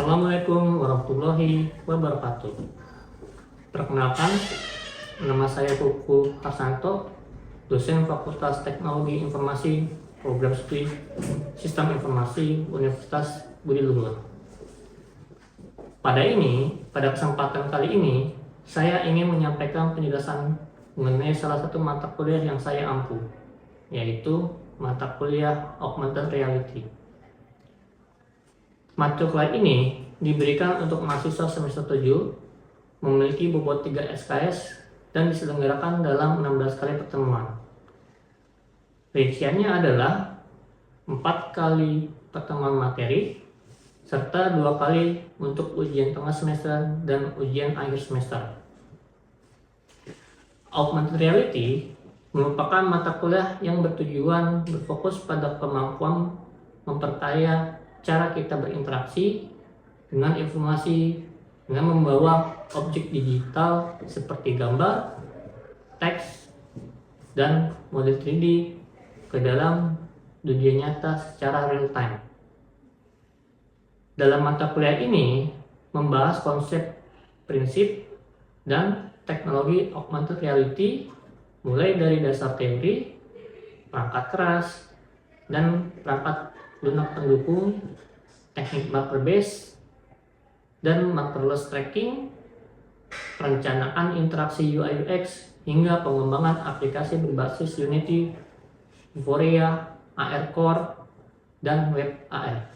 Assalamualaikum warahmatullahi wabarakatuh. Perkenalkan, nama saya Kuku Harsanto, dosen Fakultas Teknologi Informasi Program Studi Sistem Informasi Universitas Budi Luhur. Pada kesempatan kali ini, saya ingin menyampaikan penjelasan mengenai salah satu mata kuliah yang saya ampu, yaitu mata kuliah Augmented Reality. Mata kuliah ini diberikan untuk mahasiswa semester 7, memiliki bobot 3 SKS dan diselenggarakan dalam 16 kali pertemuan. Rinciannya adalah 4 kali pertemuan materi serta 2 kali untuk ujian tengah semester dan ujian akhir semester. Augmented Reality merupakan mata kuliah yang bertujuan berfokus pada kemampuan memperkaya cara kita berinteraksi dengan informasi dengan membawa objek digital seperti gambar, teks, dan model 3D ke dalam dunia nyata secara real time. Dalam mata kuliah ini membahas konsep, prinsip, dan teknologi augmented reality mulai dari dasar teori, perangkat keras, dan perangkat lunak pendukung, teknik marker base dan markerless tracking, perencanaan interaksi UI UX, hingga pengembangan aplikasi berbasis Unity, Vuforia, AR Core, dan Web AR.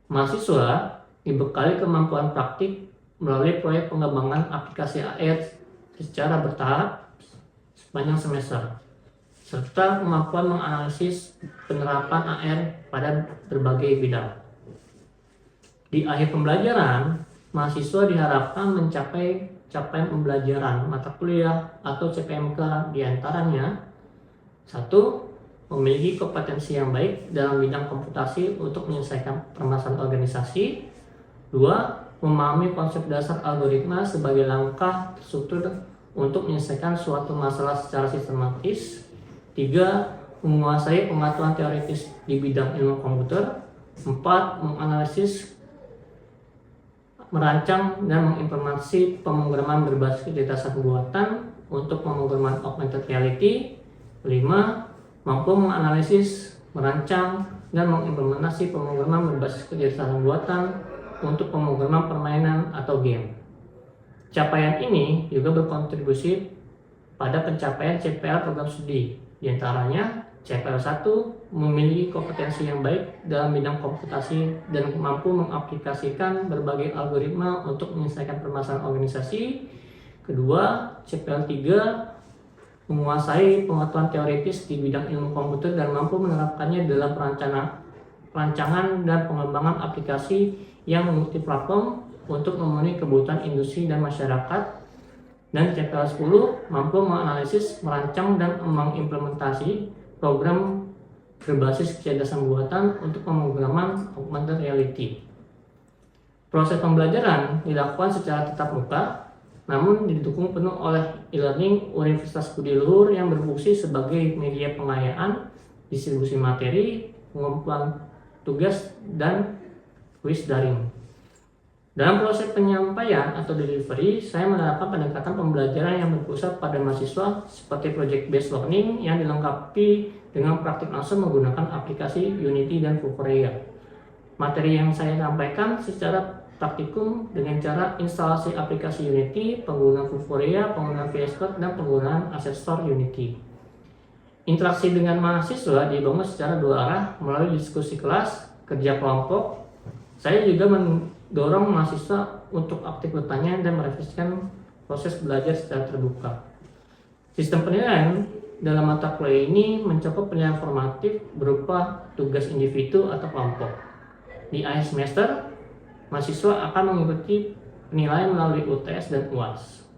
Mahasiswa dibekali kemampuan praktik melalui proyek pengembangan aplikasi AR secara bertahap sepanjang semester, serta kemampuan menganalisis penerapan AR pada berbagai bidang. Di akhir pembelajaran, mahasiswa diharapkan mencapai capaian pembelajaran mata kuliah atau CPMK diantaranya: 1. Memiliki kompetensi yang baik dalam bidang komputasi untuk menyelesaikan permasalahan organisasi. 2. Memahami konsep dasar algoritma sebagai langkah terstruktur untuk menyelesaikan suatu masalah secara sistematis. 3. Menguasai pengetahuan teoritis di bidang ilmu komputer. 4. Menganalisis, merancang, dan mengimplementasi pemrograman berbasis kecerdasan buatan untuk pemrograman augmented reality. 5. Mampu menganalisis, merancang, dan mengimplementasi pemrograman berbasis kecerdasan buatan untuk pemrograman permainan atau game. Capaian ini juga berkontribusi pada pencapaian CPL program studi. Di antaranya, CPL 1 memiliki kompetensi yang baik dalam bidang komputasi dan mampu mengaplikasikan berbagai algoritma untuk menyelesaikan permasalahan organisasi. Kedua, CPL 3 menguasai pengetahuan teoritis di bidang ilmu komputer dan mampu menerapkannya dalam perancangan dan pengembangan aplikasi yang multiplatform untuk memenuhi kebutuhan industri dan masyarakat. Dan CPL 10 mampu menganalisis, merancang, dan mengimplementasi program berbasis kecerdasan buatan untuk pemrograman augmented reality. Proses pembelajaran dilakukan secara tatap muka, namun didukung penuh oleh e-learning Universitas Budi Luhur yang berfungsi sebagai media pengayaan, distribusi materi, pengumpulan tugas, dan kuis daring. Dalam proses penyampaian atau delivery, saya menerapkan pendekatan pembelajaran yang berpusat pada mahasiswa seperti project based learning yang dilengkapi dengan praktik langsung menggunakan aplikasi Unity dan Vuforia. Materi yang saya sampaikan secara praktikum dengan cara instalasi aplikasi Unity, penggunaan Vuforia, penggunaan VS Code, dan penggunaan Asset Store Unity. Interaksi dengan mahasiswa dibangun secara 2 arah melalui diskusi kelas, kerja kelompok. Saya juga mendorong mahasiswa untuk aktif bertanya dan merefleksikan proses belajar secara terbuka. Sistem penilaian dalam mata kuliah ini mencakup penilaian formatif berupa tugas individu atau kelompok. Di akhir semester, mahasiswa akan mengikuti penilaian melalui UTS dan UAS.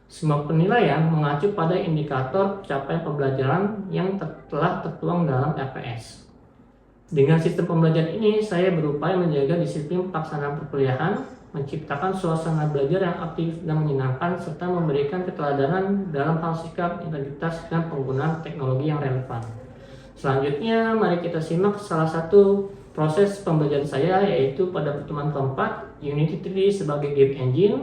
Semua penilaian mengacu pada indikator capaian pembelajaran yang telah tertuang dalam RPS. Dengan sistem pembelajaran ini, saya berupaya menjaga disiplin pelaksanaan perkuliahan, menciptakan suasana belajar yang aktif dan menyenangkan, serta memberikan keteladanan dalam hal sikap, integritas, dan penggunaan teknologi yang relevan. Selanjutnya, mari kita simak salah satu proses pembelajaran saya yaitu pada pertemuan keempat, Unity 3D sebagai game engine,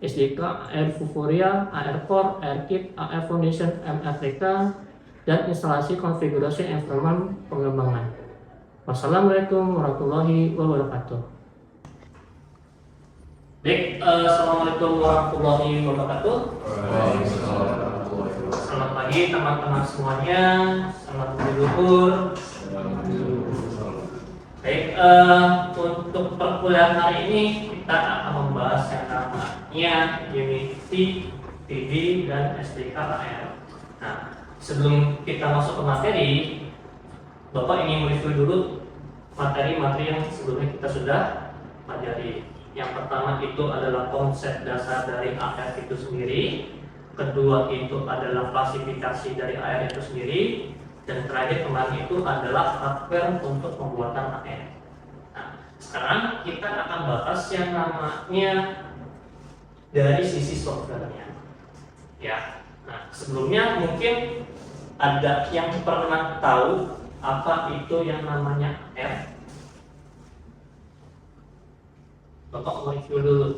SDK, AR Vuforia, AR Core, AR Kit, AR Foundation, MRTK, dan instalasi konfigurasi environment pengembangan. Wassalamualaikum warahmatullahi wabarakatuh. Baik, assalamualaikum warahmatullahi wabarakatuh. Selamat pagi teman-teman semuanya. Selamat berluhur. Baik, untuk perkuliahan hari ini kita akan membahas yang namanya Unity 3D dan SDK AR. Nah, sebelum kita masuk ke materi, Bapak ingin mereview dulu materi-materi yang sebelumnya kita sudah pelajari. Yang pertama itu adalah konsep dasar dari AR itu sendiri. Kedua itu adalah klasifikasi dari AR itu sendiri. Dan terakhir kemarin itu adalah hardware untuk pembuatan AR. Nah, sekarang kita akan bahas yang namanya dari sisi softwarenya. Ya. Nah, sebelumnya mungkin ada yang pernah tahu apa itu yang namanya AR? Bapak mau review dulu.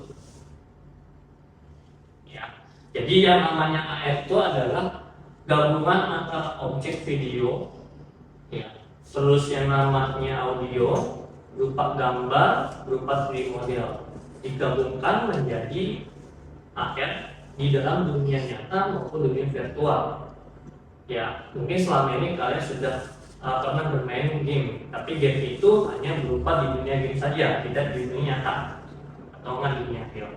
Ya. Jadi yang namanya AR itu adalah gabungan antara objek video, ya, terus yang namanya audio, berupa gambar, berupa 3D model, digabungkan menjadi AR di dalam dunia nyata maupun dunia virtual. Ya, mungkin selama ini kalian sudah pernah bermain game, tapi game itu hanya berupa di dunia game saja, tidak di dunia nyata atau di dunia film.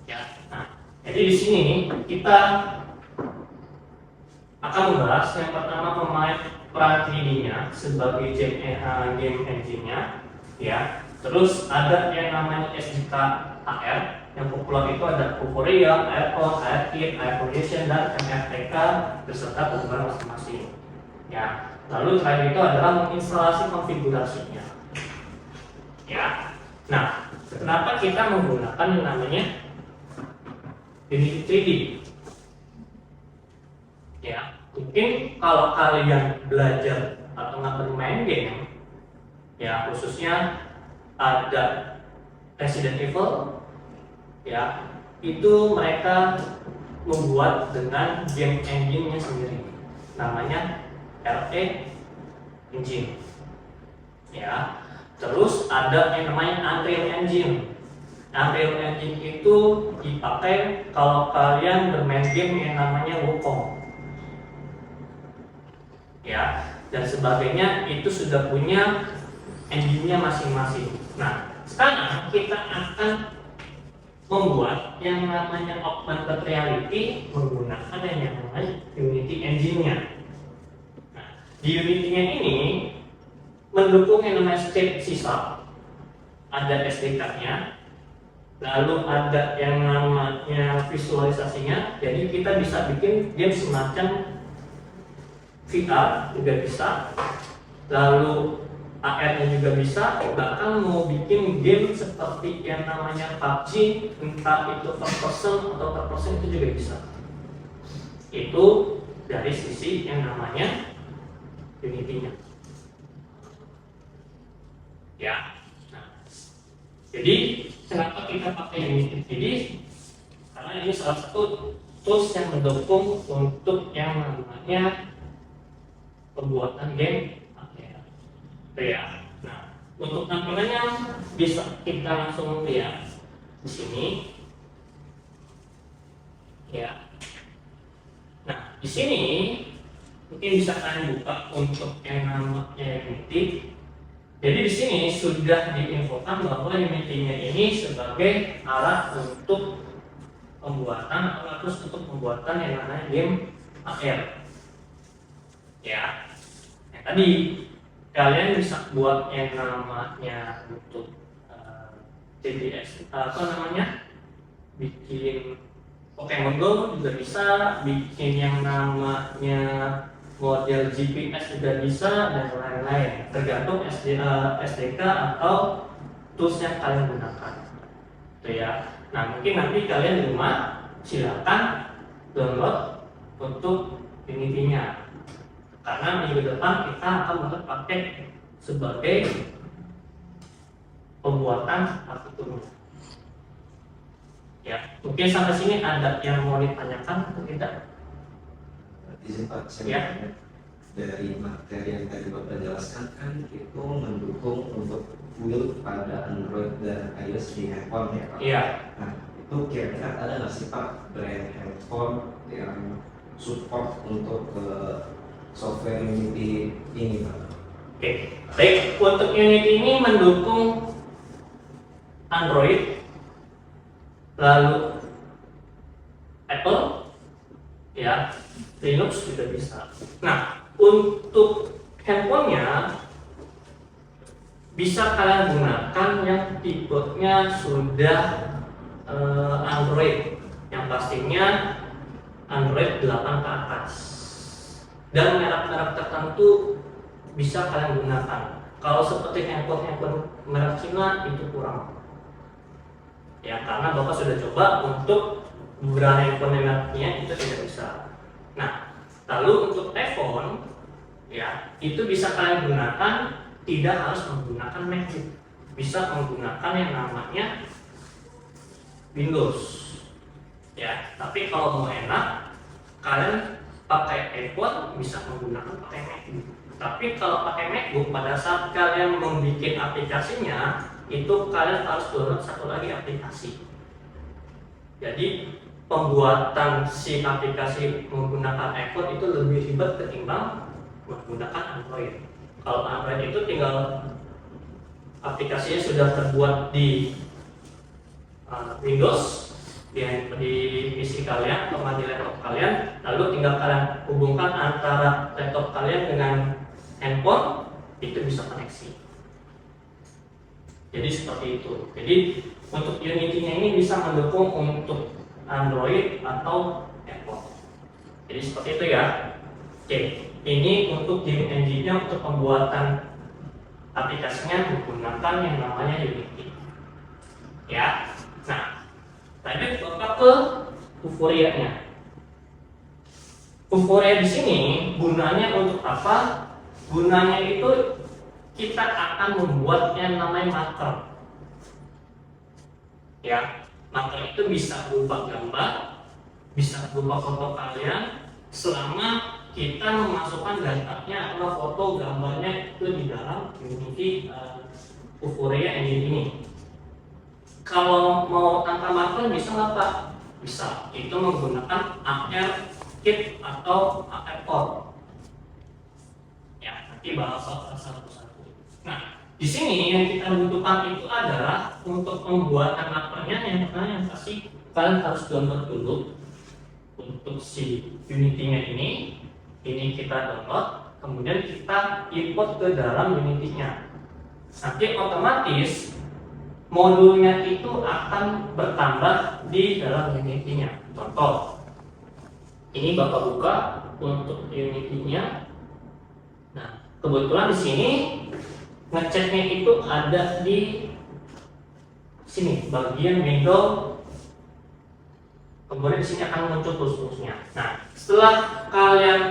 Ya, nah, jadi di sini kita akan membahas yang pertama pemain peran 3D-nya sebagai game engine-nya, ya. Terus ada yang namanya SDK AR, yang populer itu ada Vuforia, AR Core, AR Kit, AR Foundation, dan MRTK beserta penggunaan masing-masing. Ya. Lalu terakhir itu adalah menginstalasi konfigurasinya. Ya. Nah, kenapa kita menggunakan yang namanya Unity 3D? Ya, mungkin kalau kalian belajar atau nggak bermain game, ya khususnya ada Resident Evil, ya itu mereka membuat dengan game engine-nya sendiri, namanya RE Engine. Ya, terus ada yang namanya Unreal Engine. Unreal Engine itu dipakai kalau kalian bermain game yang namanya Wukong, ya, dan sebagainya, itu sudah punya engine-nya masing-masing. Nah, sekarang kita akan membuat yang namanya augmented reality menggunakan yang namanya Unity engine-nya. Nah, di Unity-nya ini mendukung yang namanya state sisa, ada SDK-nya, lalu ada yang namanya visualisasinya. Jadi kita bisa bikin game semacam VR juga bisa, lalu AR-nya juga bisa, bahkan mau bikin game seperti yang namanya PUBG, entah itu first person atau third person, itu juga bisa. Itu dari sisi yang namanya Unity-nya. Ya. Nah, jadi kenapa kita pakai Unity 3D? Karena ini salah satu tools yang mendukung untuk yang namanya pembuatan game AR. Ya. Nah, untuk tampilannya bisa kita langsung lihat di sini. Ya. Nah, di sini mungkin bisa kalian buka untuk yang namanya Unity. Jadi di sini sudah diinfokan bahwa Unity-nya ini sebagai alat untuk pembuatan atau alat untuk pembuatan yang namanya game AR. Ya. Tadi kalian bisa buat yang namanya untuk TDS, bikin Pokemon Go juga bisa, bikin yang namanya model GPS juga bisa, dan lain-lain, tergantung SDK atau tools yang kalian gunakan. Itu ya. Nah, mungkin nanti kalian di rumah silakan download untuk Unity-nya. Karena minggu depan kita akan pakai sebagai pembuatan partiturnya. Ya, mungkin sampai sini ada yang mau ditanyakan atau tidak? Izin Pak, Ya. Dari materi yang tadi Bapak jelaskan kan itu mendukung untuk build pada Android dan iOS di handphone ya Pak? Iya. Nah, itu kira-kira ada nggak sih Pak brand handphone yang support untuk software Unity ini Pak? Oke, baik. Untuk Unity ini mendukung Android, lalu Apple, ya, Linux juga bisa. Nah, untuk handphonenya bisa kalian gunakan yang tipenya sudah Android, yang pastinya Android 8 ke atas, dan merek-merek tertentu bisa kalian gunakan. Kalau seperti handphone merek Cina itu kurang, ya, karena Bapak sudah coba untuk beberapa handphone mereknya itu tidak bisa. Nah, lalu untuk iPhone, ya, itu bisa kalian gunakan, tidak harus menggunakan MacBook, bisa menggunakan yang namanya Windows, ya. Tapi kalau mau enak, kalian pakai iPhone bisa menggunakan pakai MacBook. Tapi kalau pakai MacBook, pada saat kalian membuat aplikasinya, itu kalian harus download satu lagi aplikasi. Jadi pembuatan si aplikasi menggunakan iPhone itu lebih ribet ketimbang menggunakan Android. Kalau Android itu tinggal aplikasinya sudah terbuat di Windows, di PC kalian atau di laptop kalian, lalu tinggal kalian hubungkan antara laptop kalian dengan handphone, itu bisa koneksi. Jadi seperti itu. Jadi untuk Unity-nya ini bisa mendukung untuk Android atau Apple. Jadi seperti itu ya. Oke, ini untuk game engine-nya untuk pembuatan aplikasinya menggunakan yang namanya Unity. Ya. Nah, lanjut Bapak ke Vuforia-nya. Vuforia di sini gunanya untuk apa? Gunanya itu kita akan membuat yang namanya marker. Ya, marker itu bisa berupa gambar, bisa berupa foto kalian, selama kita memasukkan datanya atau foto gambarnya itu di dalam Unity Vuforia Engine ini. Kalau mau tanpa marker bisa nggak Pak? Bisa. Itu menggunakan ARKit atau ARPort. Ya, nanti bahas satu-satu. Nah, di sini yang kita butuhkan itu adalah untuk pembuatan markernya yang pasti kalian harus download dulu untuk si Unity-nya ini. Ini kita download, kemudian kita import ke dalam Unity-nya. Nanti otomatis modulnya itu akan bertambah di dalam Unity-nya. Contoh, ini Bapak buka untuk Unity-nya. Nah, kebetulan di sini ngeceknya itu ada di sini bagian middle, kemudian di sini akan muncul plus-plusnya. Nah, setelah kalian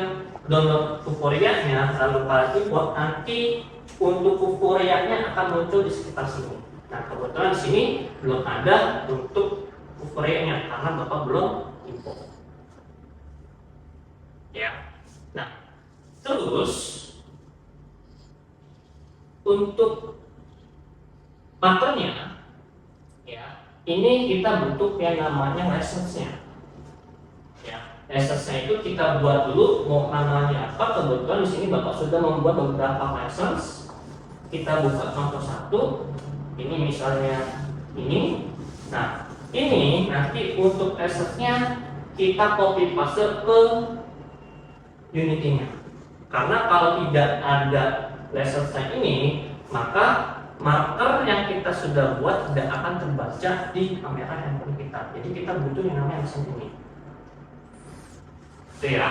download Vuforia-nya lalu kalian import, nanti untuk Vuforia-nya akan muncul di sekitar sini. Nah, kebetulan di sini belum ada untuk Vuforia-nya karena Bapak belum import. Ya. Nah, terus untuk markernya, ya, ini kita butuh yang namanya license-nya. Ya, license-nya itu kita buat dulu mau namanya apa. Kebetulan di sini Bapak sudah membuat beberapa license. Kita buka contoh satu. Ini misalnya ini. Nah, ini nanti untuk license-nya kita copy paste ke Unity-nya. Karena kalau tidak ada license ini, maka marker yang kita sudah buat tidak akan terbaca di kamera handphone kita. Jadi kita butuh yang namanya license ini. Itu ya.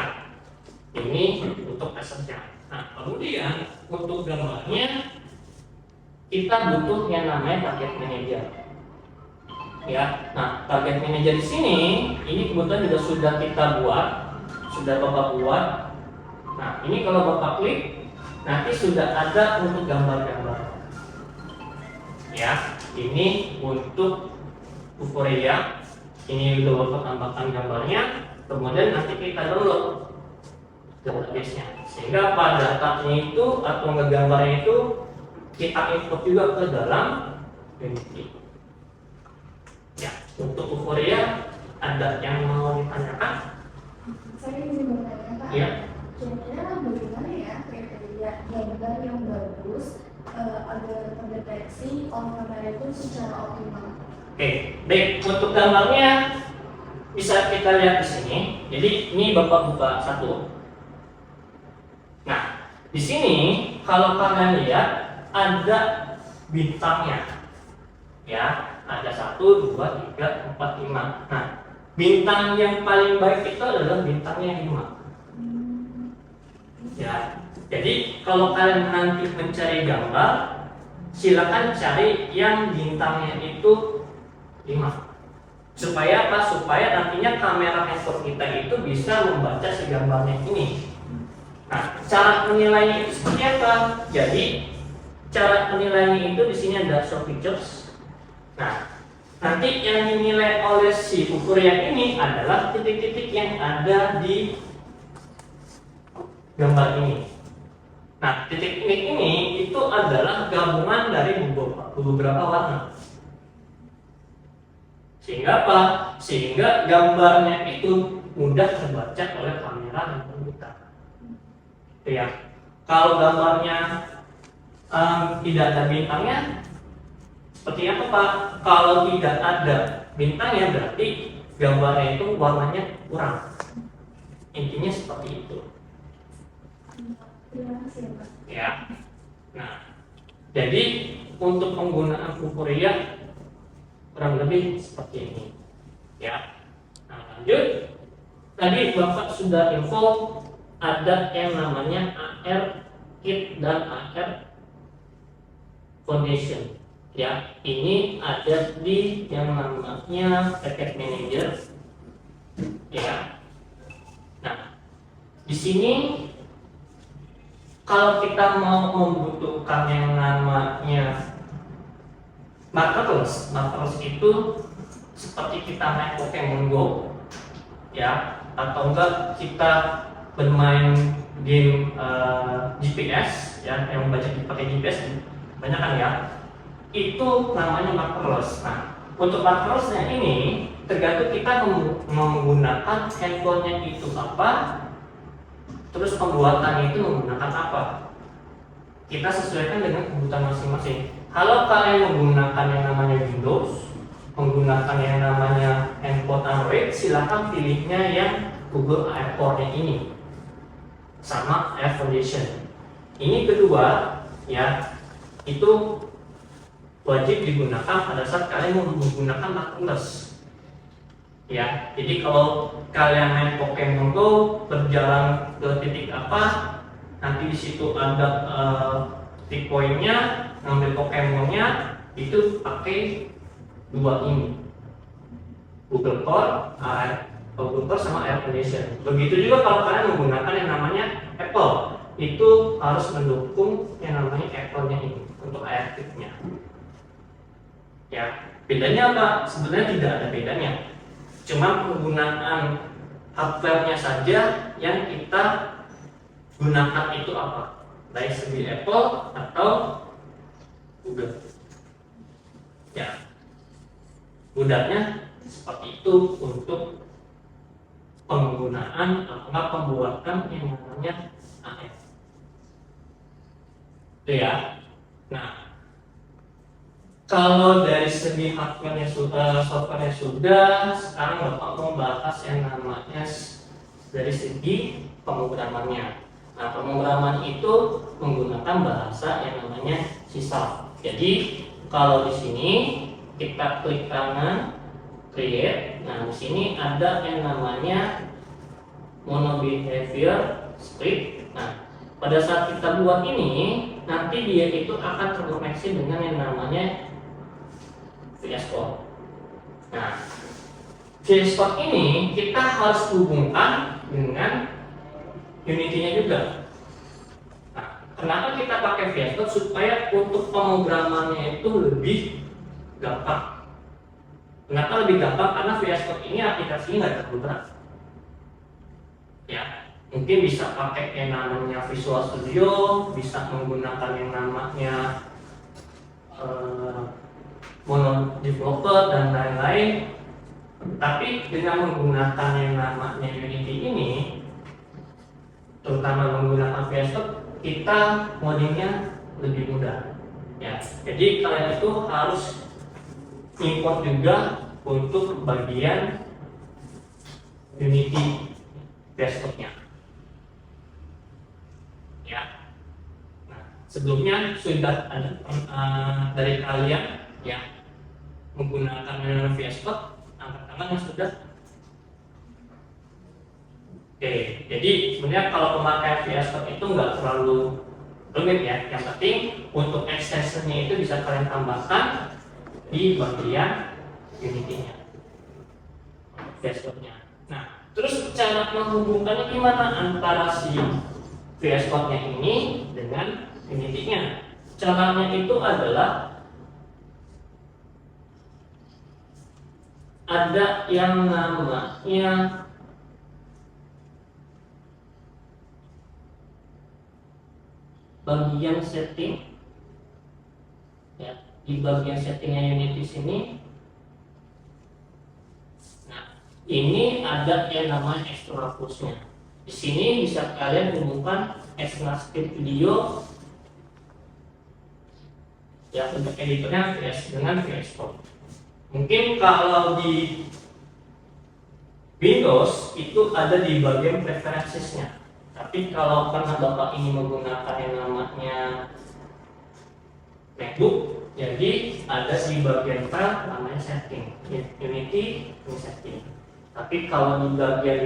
Ini untuk license-nya. Nah, kemudian untuk gambarnya kita butuh yang namanya target manager. Ya. Nah, target manager di sini ini kebetulan juga sudah kita buat, sudah Bapak buat. Nah, ini kalau Bapak klik nanti sudah ada untuk gambar-gambar. Ya, ini untuk Vuforia. Ini udah Bapak tambahkan gambarnya, kemudian nanti kita download database-nya. Sehingga pada datanya itu atau ngegambarnya itu kita input juga ke dalam Unity. Ya, untuk Vuforia ada yang mau ditanyakan? Saya ingin bertanya Pak, Ya. kira-kira bagaimana ya kriteria gambar yang bagus agar terdeteksi on kamera itu secara optimal? Oke, baik, untuk gambarnya bisa kita lihat di sini. Jadi ini Bapak buka satu. Nah, di sini kalau kalian lihat ada bintangnya. Ya, ada 1, 2, 3, 4, 5. Nah, bintang yang paling baik itu adalah bintangnya 5. Ya, jadi kalau kalian nanti mencari gambar, silakan cari yang bintangnya itu 5. Supaya apa? Supaya nantinya kamera handphone kita itu bisa membaca si gambarnya ini. Nah, cara menilainya itu seperti apa? Jadi, cara menilainya itu di sini ada show pictures. Nah, nanti yang dinilai oleh si Vuforia ini adalah titik-titik yang ada di gambar ini. Nah, titik-titik ini itu adalah gabungan dari beberapa warna. Sehingga apa? Sehingga gambarnya itu mudah terbaca oleh kamera handphone kita. Ya, kalau gambarnya tidak ada bintangnya, seperti apa Pak? Kalau tidak ada bintangnya berarti gambarnya itu warnanya kurang. Intinya seperti itu. Terima kasih Pak. Ya. Nah, jadi untuk penggunaan Vuforia kurang lebih seperti ini. Ya. Nah, lanjut. Tadi Bapak sudah info ada yang namanya AR Kit dan AR Foundation. Ya, ini ada di yang namanya Package Manager. Ya. Nah, di sini kalau kita mau membutuhkan yang namanya markerless itu seperti kita main Pokemon Go, ya, atau enggak kita bermain game GPS, ya, yang baca pakai GPS banyak kan ya, itu namanya markerless. Nah, untuk markerlessnya ini tergantung kita menggunakan handphonenya itu apa, terus pembuatannya itu menggunakan apa. Kita sesuaikan dengan kebutuhan masing-masing. Kalau kalian menggunakan yang namanya Windows, menggunakan yang namanya handphone Android, silahkan pilihnya yang Google Airport-nya ini sama Air Foundation. Ini kedua, ya, itu wajib digunakan pada saat kalian menggunakan markerless. Ya, jadi kalau kalian main Pokemon Go, berjalan ke titik apa, nanti di situ ada titik poinnya, ngambil Pokemonnya, itu pakai dua ini, Google Core sama Air Foundation. Begitu juga kalau kalian menggunakan yang namanya Apple, itu harus mendukung yang namanya Apple-nya ini untuk AirKit-nya. Ya, bedanya apa? Sebenarnya tidak ada bedanya. Cuma penggunaan hardware-nya saja yang kita gunakan itu apa, baik segi Apple atau Google. Ya, mudahnya seperti itu untuk penggunaan atau pembuatan yang namanya AR. Itu ya. Nah, kalau dari segi hardware-nya sudah, software-nya sudah, sekarang Bapak mau bahas yang namanya dari segi pemrogramannya. Nah, pemrograman itu menggunakan bahasa yang namanya C#. Jadi, kalau di sini kita klik kanan, create. Nah, di sini ada yang namanya mono behavior script. Nah, pada saat kita buat ini, nanti dia itu akan terkoneksi dengan yang namanya VS Code. Nah, VS Code ini kita harus hubungkan dengan Unity-nya juga. Nah, Kenapa kita pakai VS Code? Supaya untuk pemrogramannya itu lebih gampang. Kenapa lebih gampang? Karena VS Code ini aplikasinya nggak terlalu berat. Ya, mungkin bisa pakai yang namanya Visual Studio, bisa menggunakan yang namanya Mono Developer dan lain-lain. Tapi dengan menggunakan yang namanya Unity ini, terutama menggunakan VS Code, kita codingnya lebih mudah. Ya, jadi kalian itu harus import juga untuk bagian Unity VS Code-nya. Ya. Nah, sebelumnya sudah ada dari kalian yang menggunakan VS Code, angkat tangan yang sudah. Oke, jadi sebenarnya kalau pemakaian VS Code itu nggak terlalu rumit ya. Yang penting untuk extensionnya itu bisa kalian tambahkan di bagian Unity-nya, VS Code-nya. Nah, terus cara menghubungkannya gimana antara si VS Code-nya ini dengan Unity-nya? Caranya itu adalah ada yang namanya bagian setting. Ya, di bagian settingnya Unity sini. Nah, ini ada yang namanya external tools-nya. Di sini bisa kalian hubungkan external script video. Ya, untuk editornya dengan VS Code. Mungkin kalau di Windows itu ada di bagian preferences-nya. Tapi kalau karena Bapak ini menggunakan yang namanya MacBook, jadi ada di bagian file namanya setting, Unity ini setting. Tapi kalau di bagian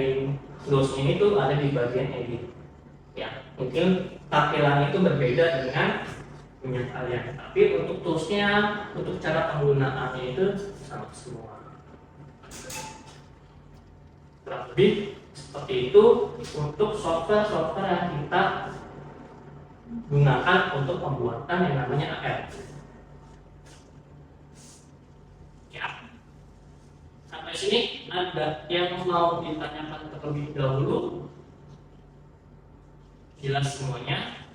Windows ini tuh ada di bagian edit. Ya, mungkin tampilannya itu berbeda dengan punya kalian. Tapi untuk toolsnya, untuk cara penggunaannya itu sama semua. Kurang lebih seperti itu untuk software-software yang kita gunakan untuk pembuatan yang namanya AR. Ya. Sampai sini ada yang mau ditanyakan terlebih dahulu? Jelas semuanya?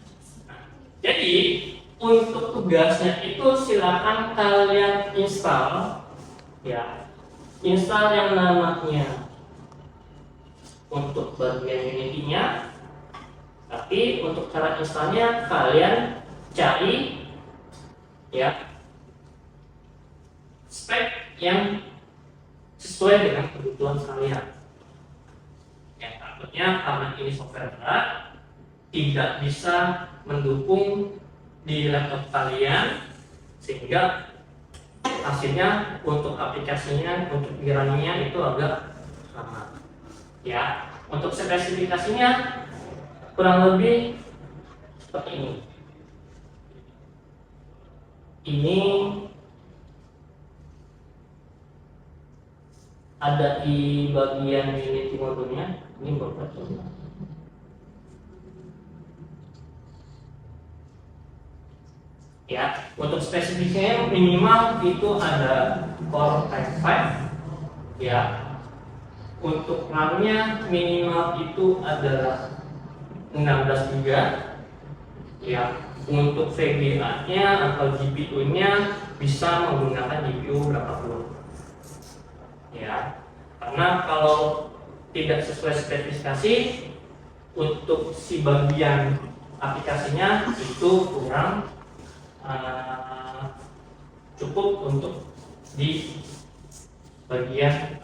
Nah, jadi untuk tugasnya itu silakan kalian install, ya, install yang namanya untuk bagian Unity-nya. Tapi untuk cara installnya kalian cari ya spek yang sesuai dengan kebutuhan kalian. Yang takutnya karena ini software berat tidak bisa mendukung di laptop kalian, sehingga hasilnya untuk aplikasinya, untuk running-nya itu agak lama. Ya, untuk spesifikasinya kurang lebih seperti ini. Ini ada di bagian Unity modulnya. Ini beberapa. Ya, untuk spesifikasinya minimal itu ada Core i5. Ya, untuk RAM-nya minimal itu adalah 16 GB. Ya, untuk VGA-nya atau GPU-nya bisa menggunakan GPU berapapun. Ya, karena kalau tidak sesuai spesifikasi untuk si bagian aplikasinya itu kurang cukup untuk di bagian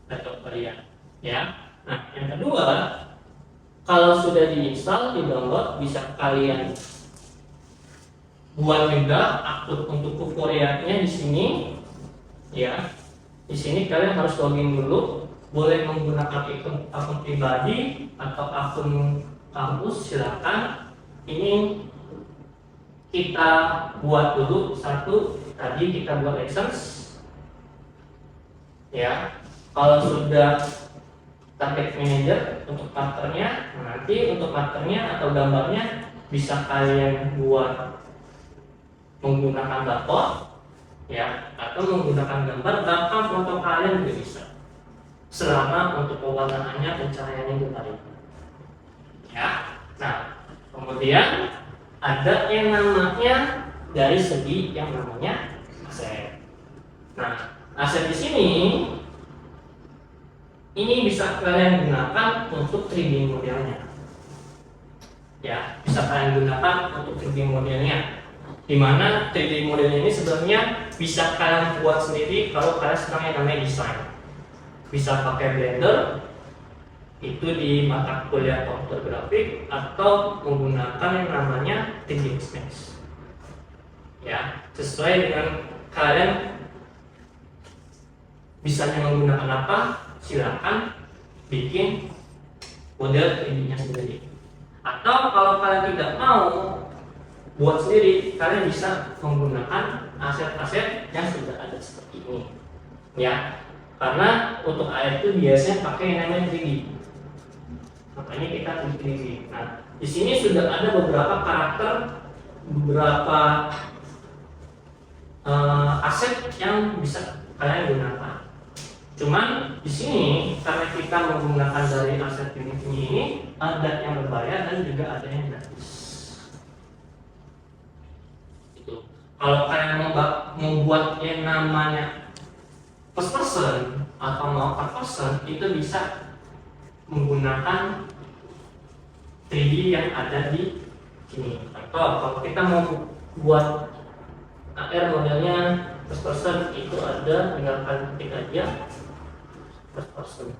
laptop kalian. Ya, nah yang kedua, kalau sudah diinstal, di-download, bisa kalian buat juga akun untuk tutorialnya di sini. Ya, di sini kalian harus login dulu. Boleh menggunakan akun pribadi atau akun kampus, silakan. Ini kita buat dulu satu. Tadi kita buat license. Ya, kalau sudah target manager untuk markernya. Nanti untuk markernya atau gambarnya bisa kalian buat menggunakan barcode ya, atau menggunakan gambar, bahkan foto kalian juga bisa, selama untuk pewarnaannya pencahayaannya kembali ya. Nah, kemudian ada yang namanya dari segi yang namanya aset. Nah, aset di sini ini bisa kalian gunakan untuk 3D modelnya. Ya, bisa kalian gunakan untuk 3D modelnya. Dimana 3D modelnya ini sebenarnya bisa kalian buat sendiri kalau kalian sedang yang namanya desain. Bisa pakai Blender itu di mata kuliah komputer grafik, atau menggunakan yang namanya 3D Max. Ya, sesuai dengan kalian bisanya menggunakan apa, silakan bikin model 3D-nya sendiri. Atau kalau kalian tidak mau buat sendiri, kalian bisa menggunakan aset-aset yang sudah ada seperti ini. Ya, karena untuk air itu biasanya pakai yang namanya 3D. Makanya kita 3D. Nah, di sini sudah ada beberapa karakter, beberapa aset yang bisa kalian gunakan. Cuman di sini karena kita menggunakan dari aset ini ada yang berbayar dan juga ada yang gratis. Itu. Kalau kalian membuat yang namanya first person atau mau third person, itu bisa menggunakan 3D yang ada di sini. Atau kalau kita mau buat AR modelnya first person, itu ada, tinggal kalian ketik aja first person.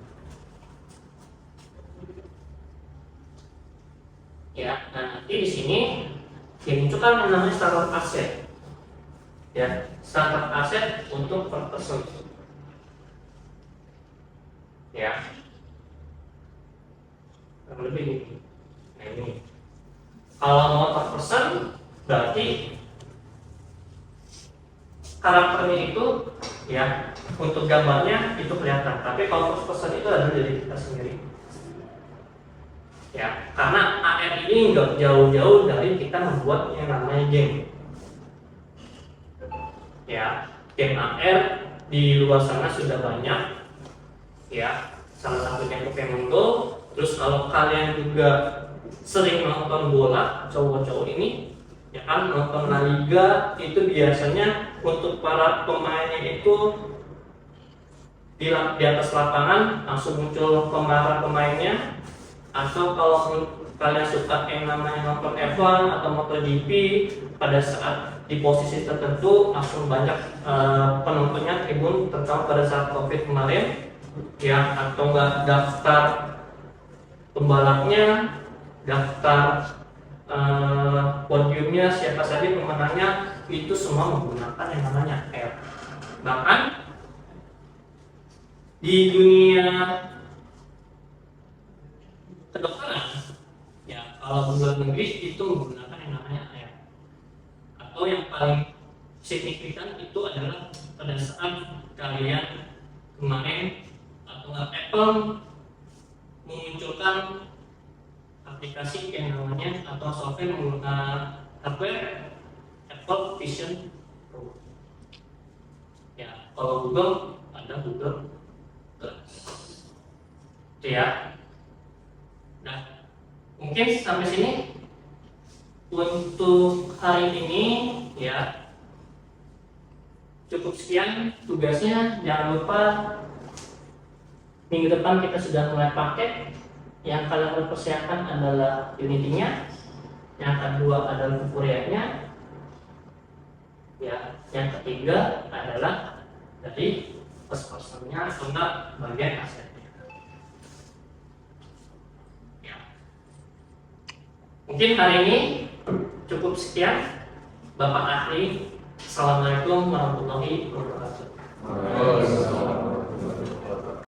Ya, nah nanti di sini dimunculkan yang namanya startup asset. Ya, startup asset untuk first person. Ya, kurang lebih ini. Nah ini. Kalau mau third person berarti karakternya itu ya untuk gambarnya itu kelihatan, tapi kalau first person itu ada dari kita sendiri ya, karena AR ini nggak jauh-jauh dari kita membuat yang namanya game ya. Game AR di luar sana sudah banyak ya, salah satunya Pokemon Go. Terus kalau kalian juga sering nonton bola, cowok-cowok ini ya kan, nonton La Liga, itu biasanya untuk para pemainnya itu di atas lapangan langsung muncul para pemainnya. Atau kalau kalian suka yang namanya nonton F1 atau MotoGP, pada saat di posisi tertentu langsung banyak penontonnya, tribun, terutama pada saat COVID kemarin ya. Atau enggak daftar pembalapnya, daftar podiumnya, siapa saja pemenangnya, itu semua menggunakan yang namanya AR. Bahkan di dunia kedokteran ya, kalau luar negeri itu menggunakan yang namanya AR. Atau yang paling signifikan itu adalah pada saat kalian kemarin atau Apple memunculkan aplikasi yang namanya atau software menggunakan hardware Apple Vision Pro. Ya, kalau Google ada Google Glass. Itu ya. Nah, mungkin sampai sini untuk hari ini ya. Cukup sekian tugasnya. Jangan lupa minggu depan kita sudah mulai pakai. Yang kalian harus persiapkan adalah Unity-nya, yang kedua adalah Furia-nya, ya, yang ketiga adalah dari first person-nya atau enggak bagian asetnya. Ya. Mungkin hari ini cukup sekian, Bapak Ahli. Assalamualaikum warahmatullahi wabarakatuh.